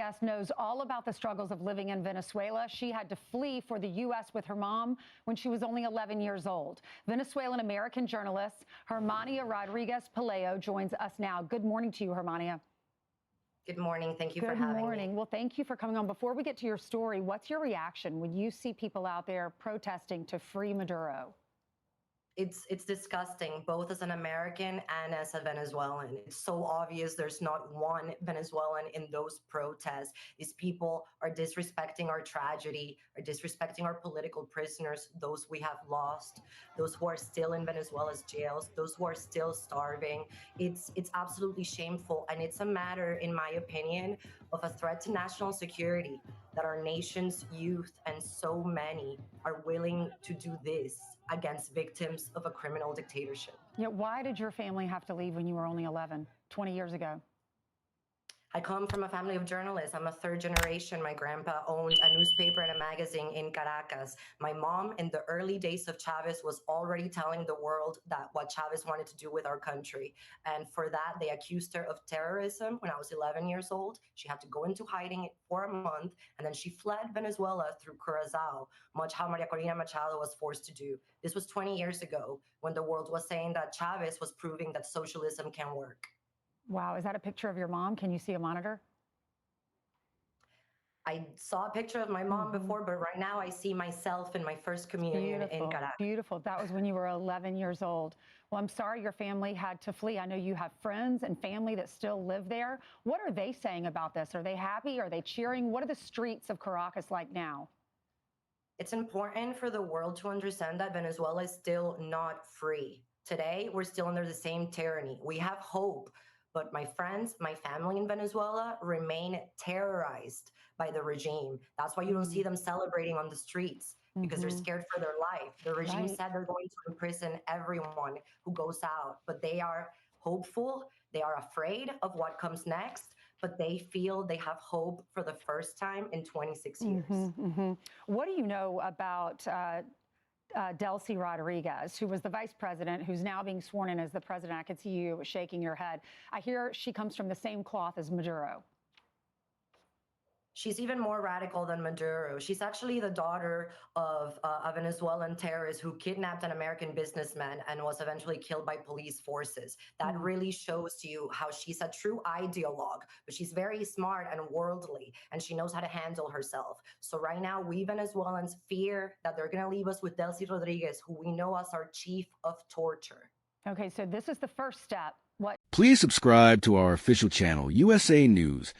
guest knows all about the struggles of living in Venezuela. She had to flee for the U.S. with her mom when she was only 11 years old. Venezuelan-American journalist Germania Rodriguez-Pelayo joins us now. Good morning to you, Germania. Good morning. Thank you for having me. Good morning. Well, thank you for coming on. Before we get to your story, what's your reaction when you see people out there protesting to free Maduro? It's disgusting, both as an American and as a Venezuelan. It's so obvious there's not one Venezuelan in those protests. These people are disrespecting our tragedy, are disrespecting our political prisoners, those we have lost, those who are still in Venezuela's jails, those who are still starving. It's absolutely shameful, and it's a matter, in my opinion, of a threat to national security that our nation's youth and so many are willing to do this against victims of a criminal dictatorship. Yeah, why did your family have to leave when you were only 11, 20 years ago? I come from a family of journalists. I'm a third generation. My grandpa owned a newspaper and a magazine in Caracas. My mom, in the early days of Chavez, was already telling the world that what Chavez wanted to do with our country. And for that, they accused her of terrorism when I was 11 years old. She had to go into hiding for a month, and then she fled Venezuela through Curacao, much how Maria Corina Machado was forced to do. This was 20 years ago, when the world was saying that Chavez was proving that socialism can work. Wow, is that a picture of your mom? Can you see a monitor? I saw a picture of my mom before, but right now I see myself in my first communion in Caracas. Beautiful. That was when you were 11 years old. Well, I'm sorry your family had to flee. I know you have friends and family that still live there. What are they saying about this? Are they happy? Are they cheering? What are the streets of Caracas like now? It's important for the world to understand that Venezuela is still not free. Today, we're still under the same tyranny. We have hope. But my friends, my family in Venezuela remain terrorized by the regime. That's why you don't see them celebrating on the streets, because they're scared for their life. The regime said they're going to imprison everyone who goes out, but they are hopeful. They are afraid of what comes next, but they feel they have hope for the first time in 26 years. What do you know about Delcy Rodriguez, who was the vice president, who's now being sworn in as the president? I could see you shaking your head. I hear she comes from the same cloth as Maduro. She's even more radical than Maduro. She's actually the daughter of a Venezuelan terrorist who kidnapped an American businessman and was eventually killed by police forces. That really shows you how she's a true ideologue, but she's very smart and worldly, and she knows how to handle herself. So right now, we Venezuelans fear that they're going to leave us with Delcy Rodriguez, who we know as our chief of torture. Okay, so this is the first step. Please subscribe to our official channel, USA News.